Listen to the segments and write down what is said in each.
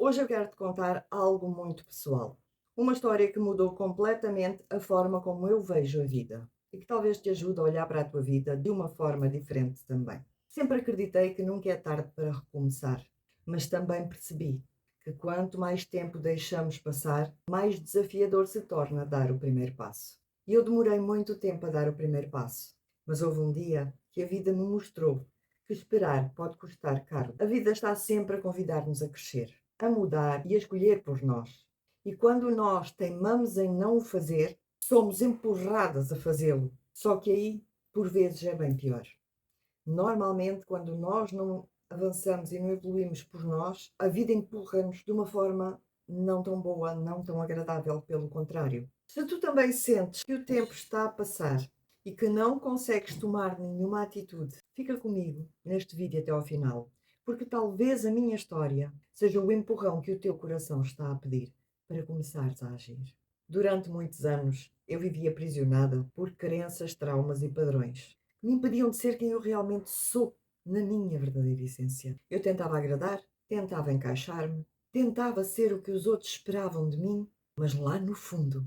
Hoje eu quero te contar algo muito pessoal. Uma história que mudou completamente a forma como eu vejo a vida e que talvez te ajude a olhar para a tua vida de uma forma diferente também. Sempre acreditei que nunca é tarde para recomeçar, mas também percebi que quanto mais tempo deixamos passar, mais desafiador se torna dar o primeiro passo. E eu demorei muito tempo a dar o primeiro passo, mas houve um dia que a vida me mostrou que esperar pode custar caro. A vida está sempre a convidar-nos a crescer, a mudar e a escolher por nós. E quando nós teimamos em não o fazer, somos empurradas a fazê-lo. Só que aí, por vezes, é bem pior. Normalmente, quando nós não avançamos e não evoluímos por nós, a vida empurra-nos de uma forma não tão boa, não tão agradável, pelo contrário. Se tu também sentes que o tempo está a passar e que não consegues tomar nenhuma atitude, fica comigo neste vídeo até ao final, porque talvez a minha história seja o empurrão que o teu coração está a pedir para começares a agir. Durante muitos anos, eu vivia aprisionada por crenças, traumas e padrões que me impediam de ser quem eu realmente sou, na minha verdadeira essência. Eu tentava agradar, tentava encaixar-me, tentava ser o que os outros esperavam de mim, mas lá no fundo,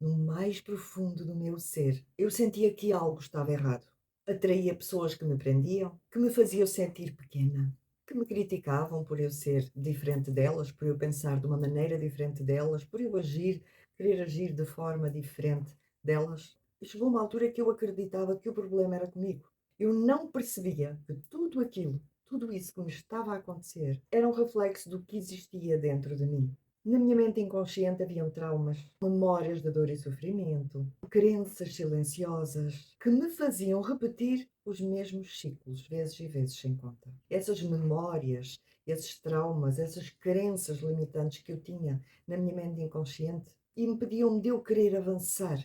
no mais profundo do meu ser, eu sentia que algo estava errado. Atraía pessoas que me prendiam, que me faziam sentir pequena, que me criticavam por eu ser diferente delas, por eu pensar de uma maneira diferente delas, por eu agir, querer agir de forma diferente delas. E chegou uma altura que eu acreditava que o problema era comigo. Eu não percebia que tudo aquilo, tudo isso que me estava a acontecer, era um reflexo do que existia dentro de mim. Na minha mente inconsciente haviam traumas, memórias de dor e sofrimento, crenças silenciosas que me faziam repetir os mesmos ciclos, vezes e vezes sem conta. Essas memórias, esses traumas, essas crenças limitantes que eu tinha na minha mente inconsciente impediam-me de eu querer avançar,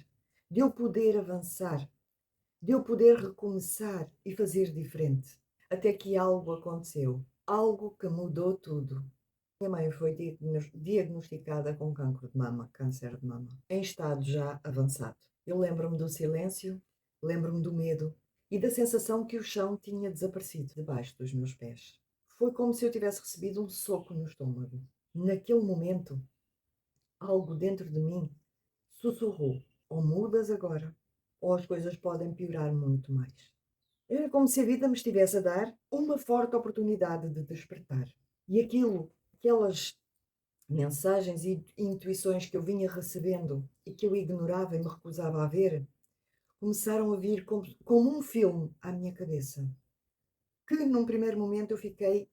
de eu poder avançar, de eu poder recomeçar e fazer diferente. Até que algo aconteceu, algo que mudou tudo. Minha mãe foi diagnosticada com cancro de mama, câncer de mama, em estado já avançado. Eu lembro-me do silêncio, lembro-me do medo e da sensação que o chão tinha desaparecido debaixo dos meus pés. Foi como se eu tivesse recebido um soco no estômago. Naquele momento, algo dentro de mim sussurrou: ou mudas agora, ou as coisas podem piorar muito mais. Era como se a vida me estivesse a dar uma forte oportunidade de despertar. E aquelas mensagens e intuições que eu vinha recebendo e que eu ignorava e me recusava a ver, começaram a vir como um filme à minha cabeça. Que num primeiro momento eu fiquei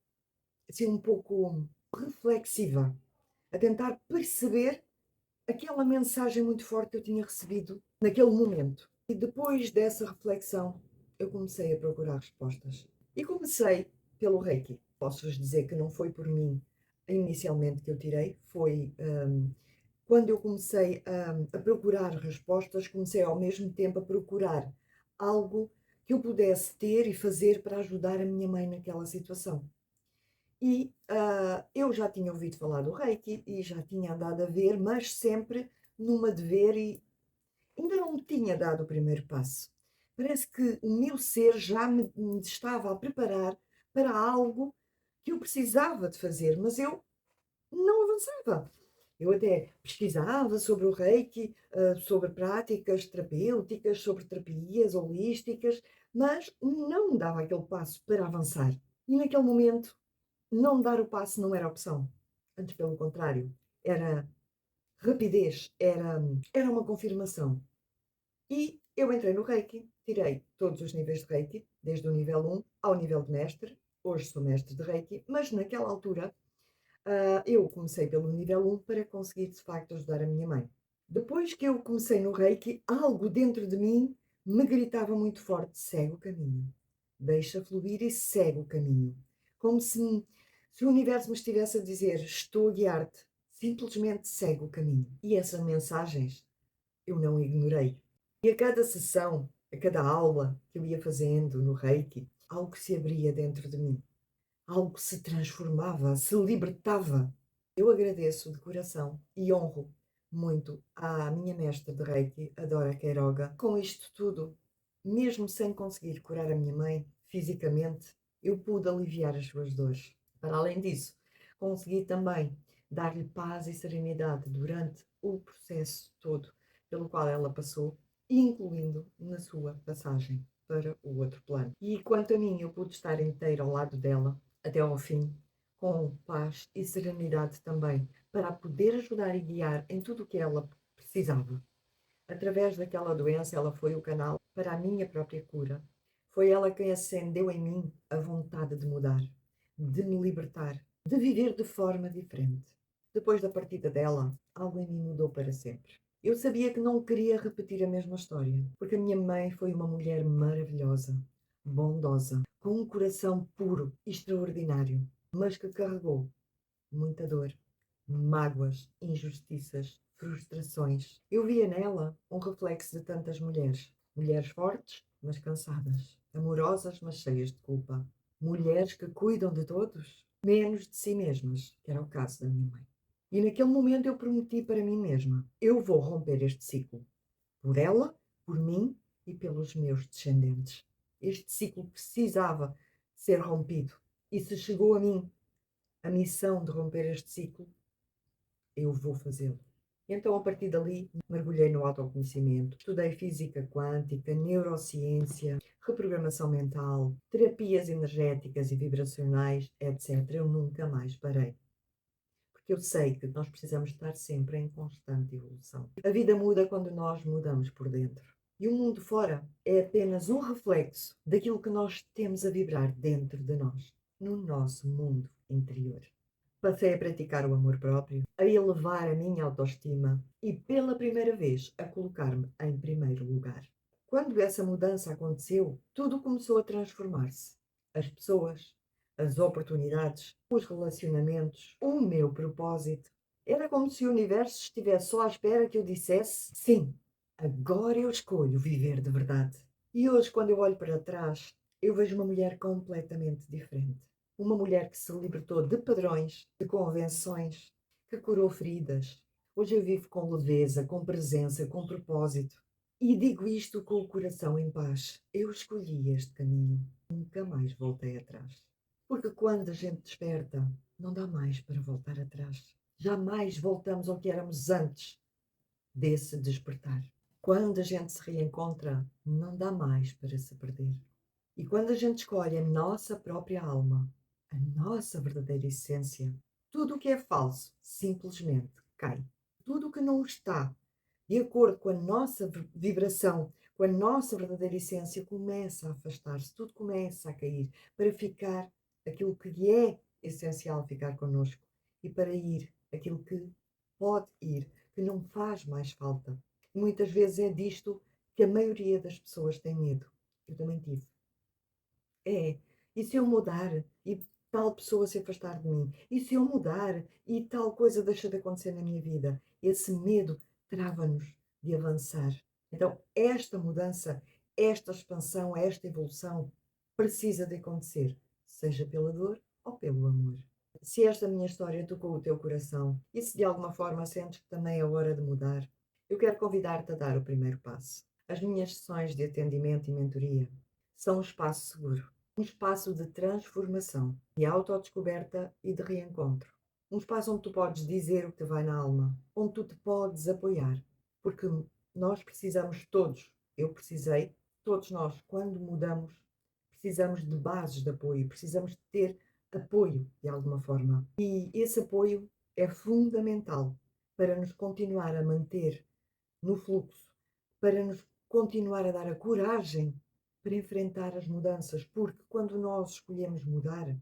assim um pouco reflexiva, a tentar perceber aquela mensagem muito forte que eu tinha recebido naquele momento. E depois dessa reflexão, eu comecei a procurar respostas. E comecei pelo Reiki. Posso-vos dizer que não foi por mim inicialmente que eu tirei, foi quando eu comecei a procurar respostas, comecei ao mesmo tempo a procurar algo que eu pudesse ter e fazer para ajudar a minha mãe naquela situação. E eu já tinha ouvido falar do Reiki e já tinha andado a ver, mas sempre numa de ver e ainda não tinha dado o primeiro passo. Parece que o meu ser já me estava a preparar para algo que eu precisava de fazer, mas eu não avançava. Eu até pesquisava sobre o Reiki, sobre práticas terapêuticas, sobre terapias holísticas, mas não dava aquele passo para avançar. E naquele momento, não dar o passo não era opção. Antes, pelo contrário, era rapidez, era uma confirmação. E eu entrei no Reiki, tirei todos os níveis de Reiki, desde o nível 1 ao nível de mestre. Hoje sou mestre de Reiki, mas naquela altura eu comecei pelo nível 1 para conseguir de facto ajudar a minha mãe. Depois que eu comecei no Reiki, algo dentro de mim me gritava muito forte: segue o caminho, deixa fluir e segue o caminho. Como se o universo me estivesse a dizer: estou a guiar-te, simplesmente segue o caminho. E essas mensagens eu não ignorei. E a cada sessão, a cada aula que eu ia fazendo no Reiki, algo se abria dentro de mim, algo se transformava, se libertava. Eu agradeço de coração e honro muito à minha mestra de Reiki, a Dora Queiroga. Com isto tudo, mesmo sem conseguir curar a minha mãe fisicamente, eu pude aliviar as suas dores. Para além disso, Consegui também dar-lhe paz e serenidade durante o processo todo pelo qual ela passou, incluindo na sua passagem para o outro plano. E quanto a mim, eu pude estar inteira ao lado dela até ao fim, com paz e serenidade também, para a poder ajudar e guiar em tudo o que ela precisava. Através daquela doença, ela foi o canal para a minha própria cura. Foi ela quem acendeu em mim a vontade de mudar, de me libertar, de viver de forma diferente. Depois da partida dela, algo em mim mudou para sempre. Eu sabia que não queria repetir a mesma história, porque a minha mãe foi uma mulher maravilhosa, bondosa, com um coração puro, extraordinário, mas que carregou muita dor, mágoas, injustiças, frustrações. Eu via nela um reflexo de tantas mulheres. Mulheres fortes, mas cansadas. Amorosas, mas cheias de culpa. Mulheres que cuidam de todos, menos de si mesmas, que era o caso da minha mãe. E naquele momento eu prometi para mim mesma: eu vou romper este ciclo. Por ela, por mim e pelos meus descendentes. Este ciclo precisava ser rompido. E se chegou a mim a missão de romper este ciclo, eu vou fazê-lo. Então, a partir dali, mergulhei no autoconhecimento, estudei física quântica, neurociência, reprogramação mental, terapias energéticas e vibracionais, etc. Eu nunca mais parei. Porque eu sei que nós precisamos estar sempre em constante evolução. A vida muda quando nós mudamos por dentro. E o mundo fora é apenas um reflexo daquilo que nós temos a vibrar dentro de nós, no nosso mundo interior. Passei a praticar o amor próprio, a elevar a minha autoestima e, pela primeira vez, a colocar-me em primeiro lugar. Quando essa mudança aconteceu, tudo começou a transformar-se. As pessoas, as oportunidades, os relacionamentos, o meu propósito. Era como se o universo estivesse só à espera que eu dissesse: sim, agora eu escolho viver de verdade. E hoje, quando eu olho para trás, eu vejo uma mulher completamente diferente. Uma mulher que se libertou de padrões, de convenções, que curou feridas. Hoje eu vivo com leveza, com presença, com propósito. E digo isto com o coração em paz. Eu escolhi este caminho. Nunca mais voltei atrás. Porque quando a gente desperta, não dá mais para voltar atrás. Jamais voltamos ao que éramos antes desse despertar. Quando a gente se reencontra, não dá mais para se perder. E quando a gente escolhe a nossa própria alma, a nossa verdadeira essência, tudo o que é falso simplesmente cai. Tudo o que não está de acordo com a nossa vibração, com a nossa verdadeira essência, começa a afastar-se, tudo começa a cair, para ficar aquilo que é essencial ficar connosco e para ir aquilo que pode ir, que não faz mais falta. E muitas vezes é disto que a maioria das pessoas tem medo. Eu também tive. E se eu mudar e tal pessoa se afastar de mim? E se eu mudar e tal coisa deixa de acontecer na minha vida? Esse medo trava-nos de avançar. Então, esta mudança, esta expansão, esta evolução precisa de acontecer, seja pela dor ou pelo amor. Se esta minha história tocou o teu coração e se de alguma forma sentes que também é hora de mudar, eu quero convidar-te a dar o primeiro passo. As minhas sessões de atendimento e mentoria são um espaço seguro, um espaço de transformação, de autodescoberta e de reencontro. Um espaço onde tu podes dizer o que te vai na alma, onde tu te podes apoiar, porque nós precisamos todos, eu precisei, todos nós, quando mudamos, precisamos de bases de apoio, precisamos de ter apoio de alguma forma. E esse apoio é fundamental para nos continuar a manter no fluxo, para nos continuar a dar a coragem para enfrentar as mudanças, porque quando nós escolhemos mudar,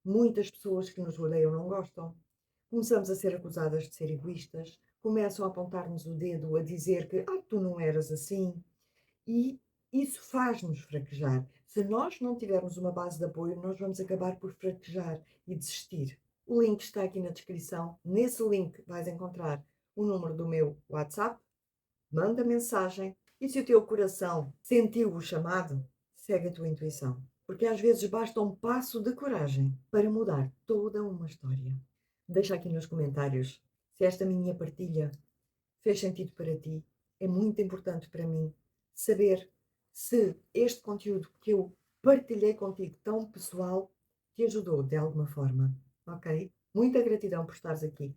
muitas pessoas que nos rodeiam não gostam. Começamos a ser acusadas de ser egoístas, começam a apontar-nos o dedo, a dizer que tu não eras assim, e isso faz-nos fraquejar. Se nós não tivermos uma base de apoio, nós vamos acabar por fraquejar e desistir. O link está aqui na descrição. Nesse link vais encontrar o número do meu WhatsApp. Manda mensagem e se o teu coração sentiu o chamado, segue a tua intuição. Porque às vezes basta um passo de coragem para mudar toda uma história. Deixa aqui nos comentários se esta minha partilha fez sentido para ti. É muito importante para mim saber se este conteúdo que eu partilhei contigo tão pessoal te ajudou de alguma forma. ok? Muita gratidão por estares aqui.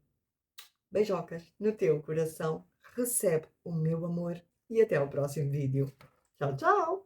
Beijocas no teu coração. Recebe o meu amor e até ao próximo vídeo. Tchau, tchau!